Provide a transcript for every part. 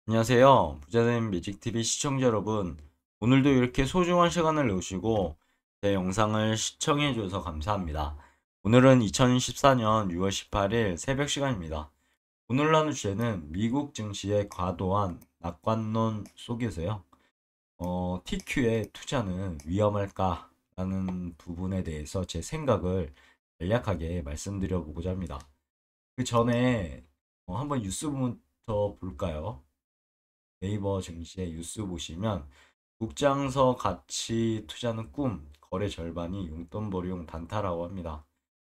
안녕하세요. 부자된 뮤직TV 시청자 여러분. 오늘도 이렇게 소중한 시간을 내주시고 제 영상을 시청해 주셔서 감사합니다. 오늘은 2014년 6월 18일 새벽 시간입니다. 오늘 나눌 주제는 미국 증시의 과도한 낙관론 속에서요. TQ의 투자는 위험할까? 라는 부분에 대해서 제 생각을 간략하게 말씀드려 보고자 합니다. 그 전에 한번 뉴스부터 볼까요? 네이버 증시의 뉴스 보시면 국장서 가치 투자는 꿈, 거래 절반이 용돈벌이용 단타라고 합니다.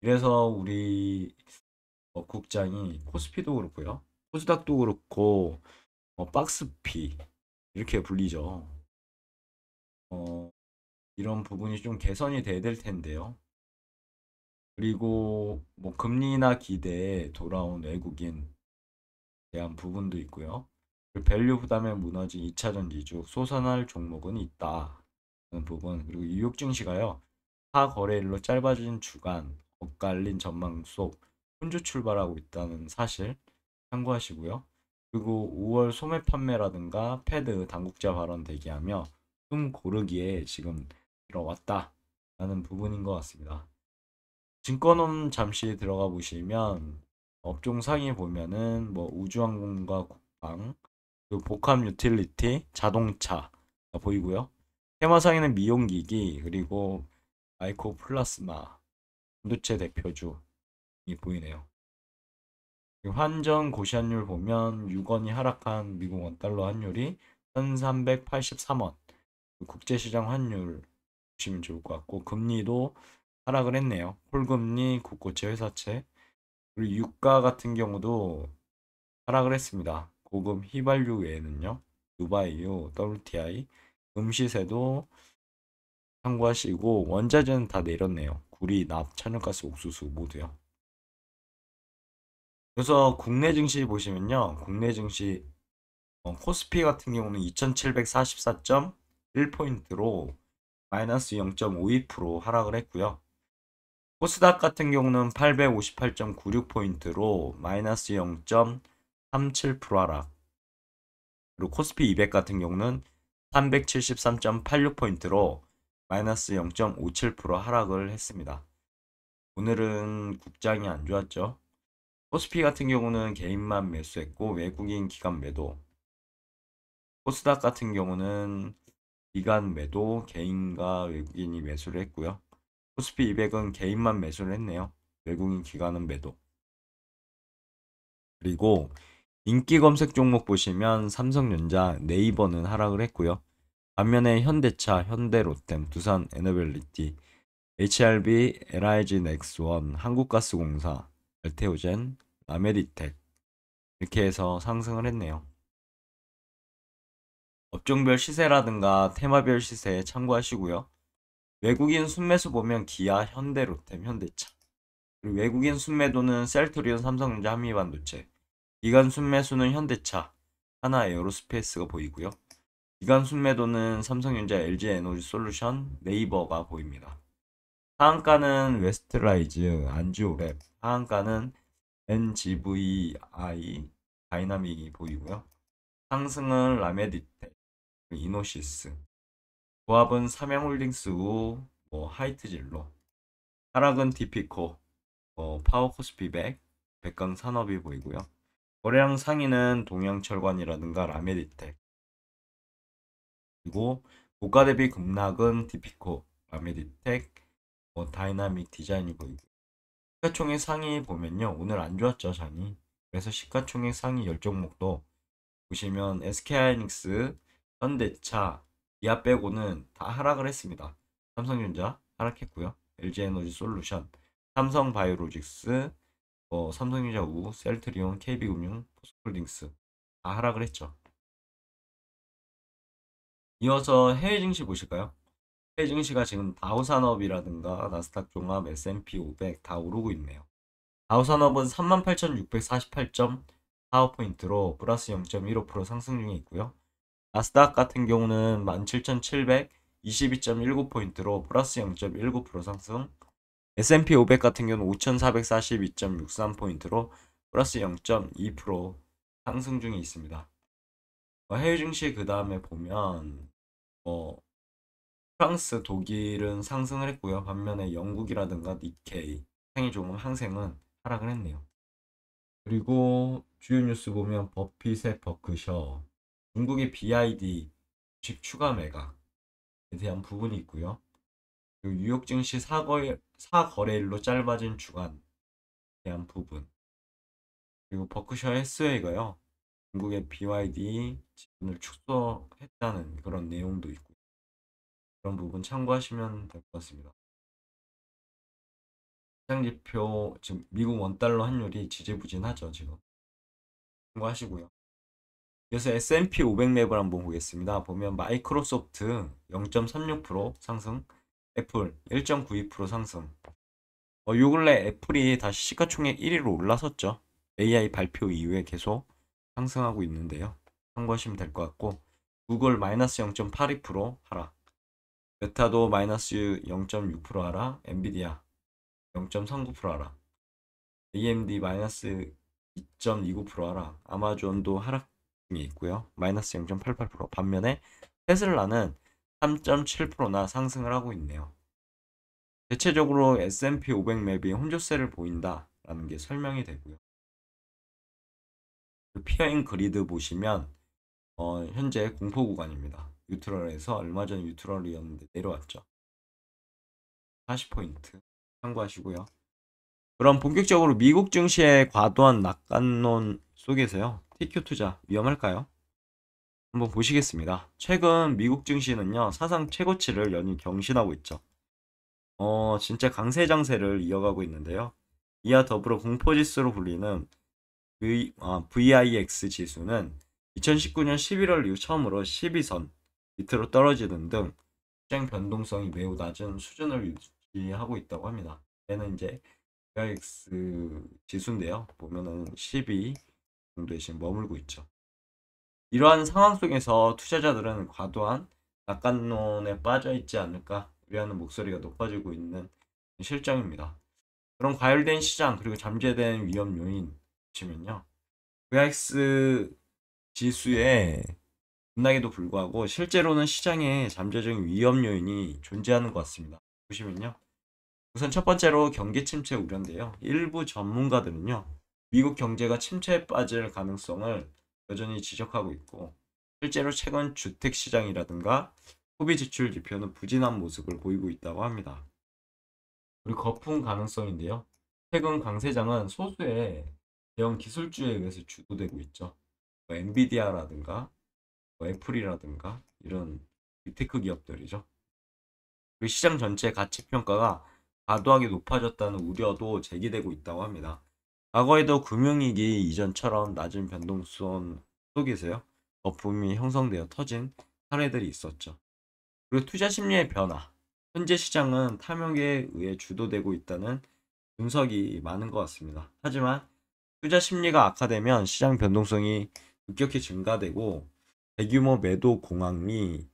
그래서 우리 국장이 코스피도 그렇고요. 코스닥도 그렇고 박스피 이렇게 불리죠. 어, 이런 부분이 좀 개선이 돼야 될 텐데요. 그리고 뭐 금리나 기대에 돌아온 외국인 대한 부분도 있고요. 그 밸류 부담에 무너진 2차전 지주 소선할 종목은 있다. 는 부분 그리고 뉴욕 증시가요. 하 거래일로 짧아진 주간 엇갈린 전망 속 혼조 출발하고 있다는 사실 참고하시고요. 그리고 5월 소매 판매라든가 패드 당국자 발언 대기하며 숨 고르기에 지금 들어왔다라는 부분인 것 같습니다. 증권업 잠시 들어가 보시면 업종 상위 보면은 뭐 우주항공과 국방, 그리고 복합 유틸리티, 자동차 보이고요. 테마 상위는 미용기기 그리고 마이코 플라스마, 반도체 대표주이 보이네요. 그리고 환전 고시환율 보면 6원이 하락한 미국 원달러 환율이 1383원, 국제시장 환율 보시면 좋을 것 같고 금리도 하락을 했네요. 홀금리, 국고채, 회사채 그리고 유가 같은 경우도 하락을 했습니다. 고금 휘발유 외에는요. 두바이유, WTI, 음시세도 참고하시고 원자재는 다 내렸네요. 구리, 납, 천연가스, 옥수수 모두요. 그래서 국내 증시 보시면요. 국내 증시 코스피 같은 경우는 2744.1포인트로 마이너스 0.52% 하락을 했고요. 코스닥 같은 경우는 858.96포인트로 마이너스 0.37% 하락. 그리고 코스피 200 같은 경우는 373.86포인트로 마이너스 0.57% 하락을 했습니다. 오늘은 국장이 안 좋았죠. 코스피 같은 경우는 개인만 매수했고 외국인 기관 매도. 코스닥 같은 경우는 기관 매도, 개인과 외국인이 매수를 했고요. 코스피 200은 개인만 매수를 했네요. 외국인 기관은 매도. 그리고 인기 검색 종목 보시면 삼성전자, 네이버는 하락을 했고요. 반면에 현대차, 현대로템, 두산 에너빌리티, HRB, LIG 넥스원, 한국가스공사, 알테오젠, 라메디텍 이렇게 해서 상승을 했네요. 업종별 시세라든가 테마별 시세 참고하시고요. 외국인 순매수 보면 기아, 현대로템, 현대차. 그리고 외국인 순매도는 셀트리온, 삼성전자, 한미반도체. 기관 순매수는 현대차, 하나 에어로스페이스가 보이고요. 기관 순매도는 삼성전자, LG에너지솔루션, 네이버가 보입니다. 하한가는 웨스트라이즈, 안지오랩, 하한가는 NGVI, 다이나믹이 보이고요. 상승은 라메디텍, 이노시스, 조합은 삼양홀딩스 우, 하이트진로, 하락은 디피코, 파워코스피백, 백강산업이 보이고요. 거래량 상위는 동양철관이라든가 라메디텍, 그리고 고가 대비 급락은 디피코, 라메디텍, 다이나믹 디자인이 보이고 시가총액 상위 보면요. 오늘 안 좋았죠, 장이. 그래서 시가총액 상위 10종목도 보시면 SK하이닉스, 현대차, 기아 빼고는 다 하락을 했습니다. 삼성전자 하락했고요. LG에너지솔루션, 삼성바이오로직스, 삼성전자 우, 셀트리온, KB금융, 포스홀딩스 다 하락을 했죠. 이어서 해외 증시 보실까요? 해외 증시가 지금 다우산업이라든가 나스닥 종합, S&P 500 다 오르고 있네요. 다우산업은 38,648.45포인트로 플러스 0.15% 상승 중에 있고요. 나스닥 같은 경우는 17,722.19포인트로 플러스 0.19% 상승. S&P 500 같은 경우는 5,442.63포인트로 플러스 0.2% 상승 중에 있습니다. 해외 증시 그 다음에 보면 뭐 프랑스, 독일은 상승을 했고요. 반면에 영국이라든가 니케이, 상위 조금 항생은 하락을 했네요. 그리고 주요 뉴스 보면 버핏의 버크셔, 중국의 BID 주식 추가 매각에 대한 부분이 있고요. 그리고 뉴욕 증시 사거래일로 짧아진 주간에 대한 부분. 그리고 버크셔 해스웨이가요. 중국의 BYD 지분을 축소했다는 그런 내용도 있고 그런 부분 참고하시면 될 것 같습니다. 시장지표 지금 미국 원달러 환율이 지지부진하죠 지금. 참고하시고요. 그래서 S&P 500 맵을 한번 보겠습니다. 보면 마이크로소프트 0.36% 상승, 애플 1.92% 상승. 요 근래 애플이 다시 시가총액 1위로 올라섰죠. AI 발표 이후에 계속 상승하고 있는데요. 참고하시면 될 것 같고 구글 마이너스 0.82% 하락, 메타도 마이너스 0.6% 하락, 엔비디아 0.39% 하락, AMD 마이너스 2.29% 하락, 아마존도 하락 중에 있고요. 마이너스 0.88%. 반면에 테슬라는 3.7%나 상승을 하고 있네요. 대체적으로 S&P 500 맵이 혼조세를 보인다라는 게 설명이 되고요. 피어인 그리드 보시면 현재 공포 구간입니다. 뉴트럴에서 얼마 전 뉴트럴이었는데 내려왔죠. 40포인트 참고하시고요. 그럼 본격적으로 미국 증시의 과도한 낙관론 속에서요. TQ 투자 위험할까요? 한번 보시겠습니다. 최근 미국 증시는요. 사상 최고치를 연일 경신하고 있죠. 진짜 강세 장세를 이어가고 있는데요. 이와 더불어 공포지수로 불리는 VIX 지수는 2019년 11월 이후 처음으로 12선 밑으로 떨어지는 등 시장 변동성이 매우 낮은 수준을 유지하고 있다고 합니다. 얘는 이제 VIX 지수인데요. 보면은 12 정도에 지금 머물고 있죠. 이러한 상황 속에서 투자자들은 과도한 낙관론에 빠져 있지 않을까 우려하는 목소리가 높아지고 있는 실정입니다. 그런 과열된 시장 그리고 잠재된 위험 요인 보시면요. VIX 지수의 급락에도 불구하고 실제로는 시장에 잠재적인 위험 요인이 존재하는 것 같습니다. 보시면요. 우선 첫 번째로 경기 침체 우려인데요. 일부 전문가들은요. 미국 경제가 침체에 빠질 가능성을 여전히 지적하고 있고 실제로 최근 주택 시장이라든가 소비 지출 지표는 부진한 모습을 보이고 있다고 합니다. 그리고 거품 가능성인데요. 최근 강세장은 소수의 대형 기술주에 의해서 주도되고 있죠. 엔비디아라든가 애플이라든가 이런 빅테크 기업들이죠. 그리고 시장 전체 가치 평가가 과도하게 높아졌다는 우려도 제기되고 있다고 합니다. 과거에도 금융위기 이전처럼 낮은 변동성 속에서요. 거품이 형성되어 터진 사례들이 있었죠. 그리고 투자 심리의 변화. 현재 시장은 탐욕에 의해 주도되고 있다는 분석이 많은 것 같습니다. 하지만 투자 심리가 악화되면 시장 변동성이 급격히 증가되고 대규모 매도 공황이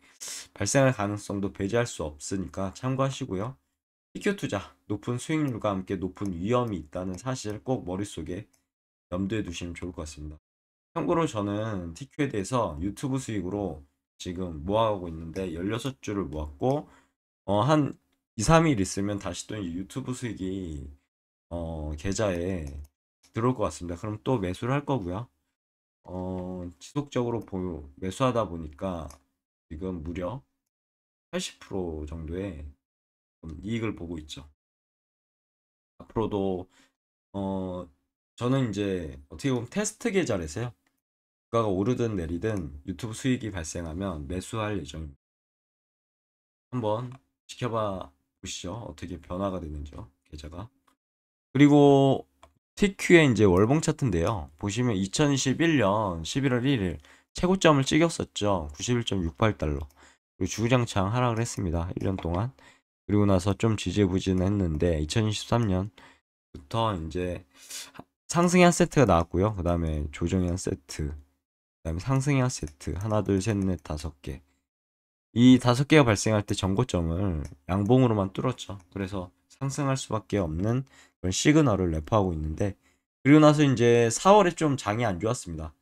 발생할 가능성도 배제할 수 없으니까 참고하시고요. TQ 투자, 높은 수익률과 함께 높은 위험이 있다는 사실 꼭 머릿속에 염두에 두시면 좋을 것 같습니다. 참고로 저는 TQ에 대해서 유튜브 수익으로 지금 모아가고 있는데 16주를 모았고 한 2, 3일 있으면 다시 또 유튜브 수익이 계좌에 들어올 것 같습니다. 그럼 또 매수를 할 거고요. 지속적으로 매수하다 보니까 지금 무려 80% 정도의 이익을 보고 있죠. 앞으로도 저는 이제 어떻게 보면 테스트 계좌에서요. 주가가 오르든 내리든 유튜브 수익이 발생하면 매수할 예정입니다. 한번 지켜봐 보시죠. 어떻게 변화가 되는지요. 계좌가. 그리고 TQ의 이제 월봉 차트인데요. 보시면 2021년 11월 1일 최고점을 찍었었죠. 91.68달러. 그리고 주구장창 하락을 했습니다. 1년 동안. 그리고 나서 좀 지지부진했는데 2023년부터 이제 상승의 한 세트가 나왔고요. 그 다음에 조정의 한 세트, 그 다음에 상승의 한 세트, 하나, 둘, 셋, 넷, 다섯 개. 이 다섯 개가 발생할 때 전고점을 양봉으로만 뚫었죠. 그래서 상승할 수밖에 없는 그런 시그널을 내포하고 있는데 그리고 나서 이제 4월에 좀 장이 안 좋았습니다.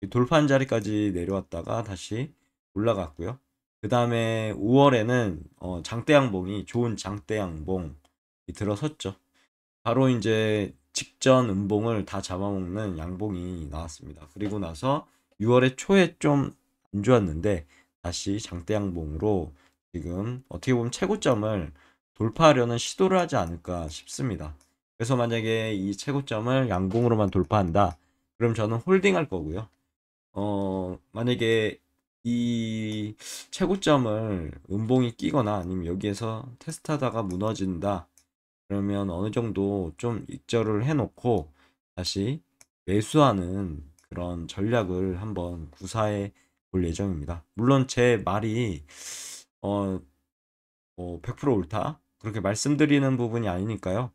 돌파한 자리까지 내려왔다가 다시 올라갔고요. 그 다음에 5월에는 장대양봉이 좋은 장대양봉이 들어섰죠. 바로 이제 직전 음봉을 다 잡아먹는 양봉이 나왔습니다. 그리고 나서 6월에 초에 좀 안 좋았는데 다시 장대양봉으로 지금 어떻게 보면 최고점을 돌파하려는 시도를 하지 않을까 싶습니다. 그래서 만약에 이 최고점을 양봉으로만 돌파한다, 그럼 저는 홀딩할 거고요. 만약에 이 최고점을 음봉이 끼거나 아니면 여기에서 테스트하다가 무너진다, 그러면 어느 정도 좀 익절을 해놓고 다시 매수하는 그런 전략을 한번 구사해 볼 예정입니다. 물론 제 말이 어, 100% 옳다, 그렇게 말씀드리는 부분이 아니니까요.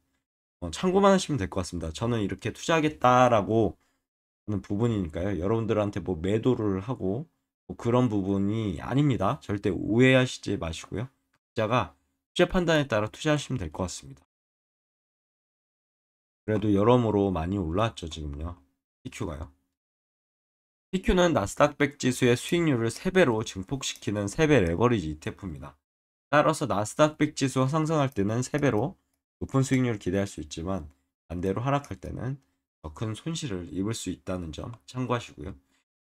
참고만 하시면 될 것 같습니다. 저는 이렇게 투자하겠다라고 하는 부분이니까요. 여러분들한테 뭐 매도를 하고 뭐 그런 부분이 아닙니다. 절대 오해하시지 마시고요. 각자가 투자 판단에 따라 투자하시면 될 것 같습니다. 그래도 여러모로 많이 올랐죠, 지금요. TQ가요. TQ는 나스닥 100 지수의 수익률을 3배로 증폭시키는 3배 레버리지 ETF입니다. 따라서 나스닥 100 지수가 상승할 때는 3배로 높은 수익률을 기대할 수 있지만, 반대로 하락할 때는 더 큰 손실을 입을 수 있다는 점 참고하시고요.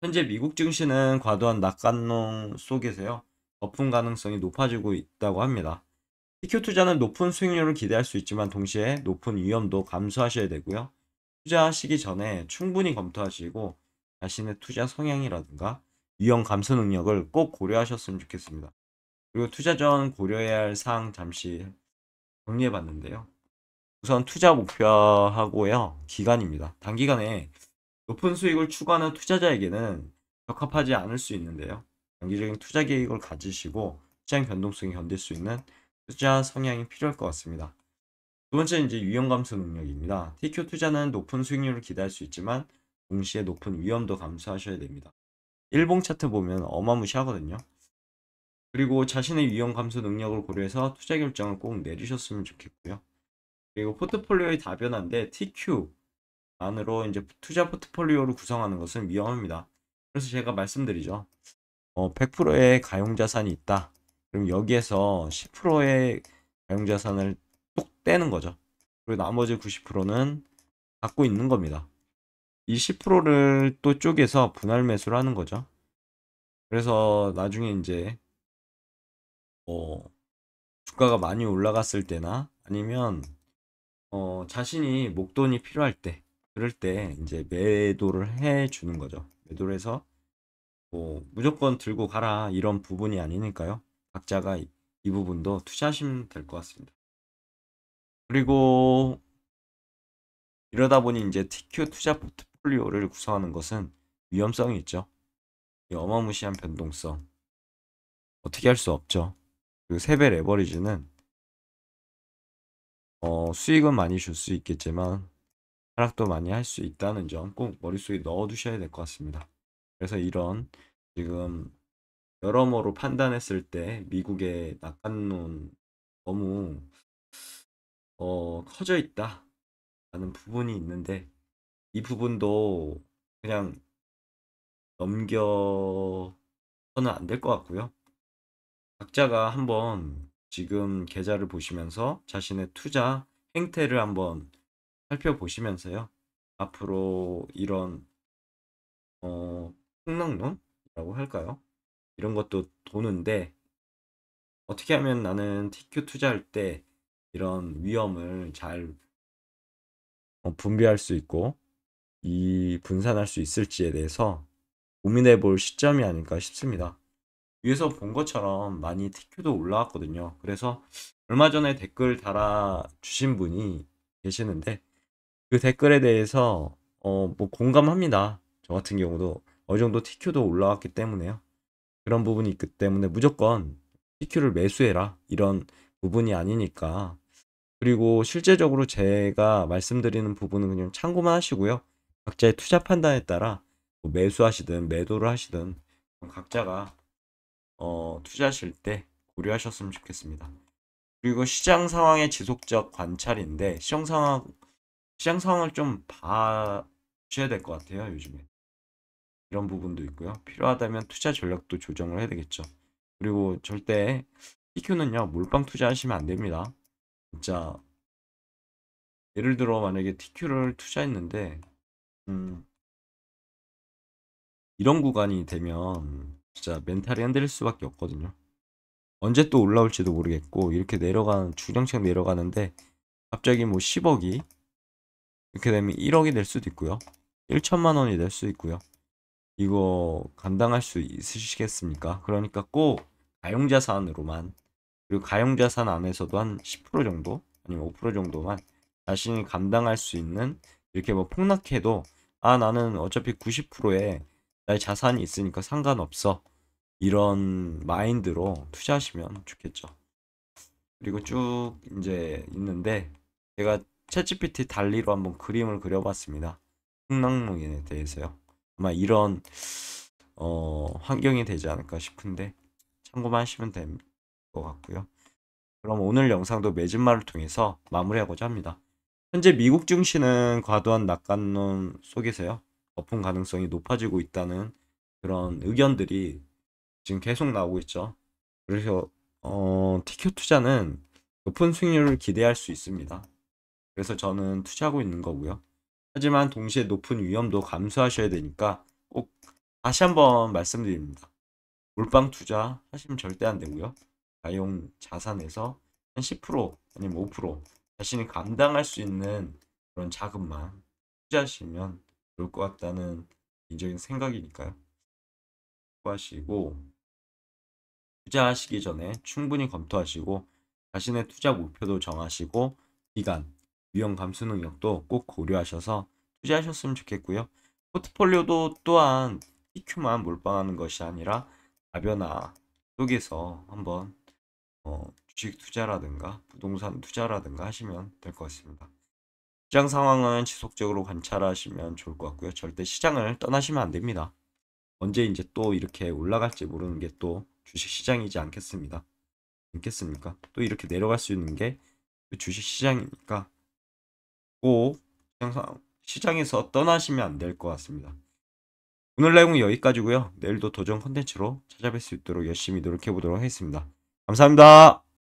현재 미국 증시는 과도한 낙관론 속에서요, 거품 가능성이 높아지고 있다고 합니다. TQ 투자는 높은 수익률을 기대할 수 있지만 동시에 높은 위험도 감수하셔야 되고요. 투자하시기 전에 충분히 검토하시고 자신의 투자 성향이라든가 위험 감수 능력을 꼭 고려하셨으면 좋겠습니다. 그리고 투자 전 고려해야 할 사항 잠시 정리해 봤는데요. 우선 투자 목표하고요, 기간입니다. 단기간에 높은 수익을 추구하는 투자자에게는 적합하지 않을 수 있는데요. 장기적인 투자 계획을 가지시고 시장 변동성이 견딜 수 있는 투자 성향이 필요할 것 같습니다. 두 번째는 이제 위험 감수 능력입니다. TQ 투자는 높은 수익률을 기대할 수 있지만 동시에 높은 위험도 감수하셔야 됩니다. 일봉 차트 보면 어마무시하거든요. 그리고 자신의 위험 감수 능력을 고려해서 투자 결정을 꼭 내리셨으면 좋겠고요. 그리고 포트폴리오의 다변화인데 TQ 안으로 이제 투자 포트폴리오를 구성하는 것은 위험합니다. 그래서 제가 말씀드리죠. 100%의 가용 자산이 있다, 그럼 여기에서 10%의 가용 자산을 뚝 떼는 거죠. 그리고 나머지 90%는 갖고 있는 겁니다. 이 10%를 또 쪼개서 분할 매수를 하는 거죠. 그래서 나중에 이제 어, 주가가 많이 올라갔을 때나 아니면 자신이 목돈이 필요할 때, 그럴 때 이제 매도를 해 주는 거죠. 매도를 해서 뭐 무조건 들고 가라 이런 부분이 아니니까요. 각자가 이 부분도 투자하시면 될 것 같습니다. 그리고 이러다 보니 이제 TQ 투자 포트폴리오를 구성하는 것은 위험성이 있죠. 이 어마무시한 변동성. 어떻게 할 수 없죠. 그리고 3배 레버리지는 수익은 많이 줄 수 있겠지만 하락도 많이 할 수 있다는 점 꼭 머릿속에 넣어 두셔야 될 것 같습니다. 그래서 이런 지금 여러모로 판단했을 때 미국의 낙관론 너무 커져 있다라는 부분이 있는데, 이 부분도 그냥 넘겨서는 안 될 것 같고요. 각자가 한번 지금 계좌를 보시면서 자신의 투자 행태를 한번 살펴보시면서요. 앞으로 이런 폭락론이라고 할까요? 이런 것도 도는데 어떻게 하면 나는 TQ 투자할 때 이런 위험을 잘 분배할 수 있고 이 분산할 수 있을지에 대해서 고민해 볼 시점이 아닐까 싶습니다. 위에서 본 것처럼 많이 TQ도 올라왔거든요. 그래서 얼마 전에 댓글 달아 주신 분이 계시는데 그 댓글에 대해서 뭐 공감합니다. 저 같은 경우도 어느 정도 TQ도 올라왔기 때문에요. 그런 부분이 있기 때문에 무조건 TQ를 매수해라 이런 부분이 아니니까. 그리고 실제적으로 제가 말씀드리는 부분은 그냥 참고만 하시고요. 각자의 투자 판단에 따라 뭐 매수하시든 매도를 하시든 각자가 투자하실 때 고려하셨으면 좋겠습니다. 그리고 시장 상황의 지속적 관찰인데 시장 상황을 좀 봐주셔야 될 것 같아요, 요즘에. 이런 부분도 있고요. 필요하다면 투자 전략도 조정을 해야 되겠죠. 그리고 절대 TQ는요, 몰빵 투자하시면 안 됩니다. 진짜 예를 들어 만약에 TQ를 투자했는데 이런 구간이 되면 진짜 멘탈이 흔들릴 수밖에 없거든요. 언제 또 올라올지도 모르겠고 이렇게 내려가는 주정책 내려가는데 갑자기 뭐 10억이 이렇게 되면 1억이 될 수도 있고요. 1천만 원이 될 수 있고요. 이거 감당할 수 있으시겠습니까? 그러니까 꼭 가용자산으로만, 그리고 가용자산 안에서도 한 10% 정도 아니면 5% 정도만 자신이 감당할 수 있는, 이렇게 뭐 폭락해도 아 나는 어차피 90%에 나의 자산이 있으니까 상관없어, 이런 마인드로 투자하시면 좋겠죠. 그리고 쭉 이제 있는데 제가 챗GPT 달리로 한번 그림을 그려봤습니다. 풍랑농인에 대해서요. 아마 이런 환경이 되지 않을까 싶은데 참고만 하시면 될 것 같고요. 그럼 오늘 영상도 매진말을 통해서 마무리하고자 합니다. 현재 미국 증시는 과도한 낙관론 속에서요, 거품 가능성이 높아지고 있다는 그런 의견들이 지금 계속 나오고 있죠. 그래서 TQ 투자는 높은 수익률을 기대할 수 있습니다. 그래서 저는 투자하고 있는 거고요. 하지만 동시에 높은 위험도 감수하셔야 되니까 꼭 다시 한번 말씀드립니다. 몰빵 투자 하시면 절대 안 되고요. 가용 자산에서 한 10% 아니면 5% 자신이 감당할 수 있는 그런 자금만 투자하시면 좋을 것 같다는 개인적인 생각이니까요. 하시고 투자하시기 전에 충분히 검토하시고 자신의 투자 목표도 정하시고 기간, 위험 감수 능력도 꼭 고려하셔서 투자하셨으면 좋겠고요. 포트폴리오도 또한 EQ만 몰빵하는 것이 아니라 다변화 속에서 한번 주식 투자라든가 부동산 투자라든가 하시면 될 것 같습니다. 시장 상황은 지속적으로 관찰하시면 좋을 것 같고요. 절대 시장을 떠나시면 안 됩니다. 언제 이제 또 이렇게 올라갈지 모르는 게 또 주식 시장이지 않겠습니다. 않겠습니까? 또 이렇게 내려갈 수 있는 게 주식 시장이니까 꼭 항상 시장에서 떠나시면 안 될 것 같습니다. 오늘 내용은 여기까지고요. 내일도 도전 컨텐츠로 찾아뵐 수 있도록 열심히 노력해 보도록 하겠습니다. 감사합니다.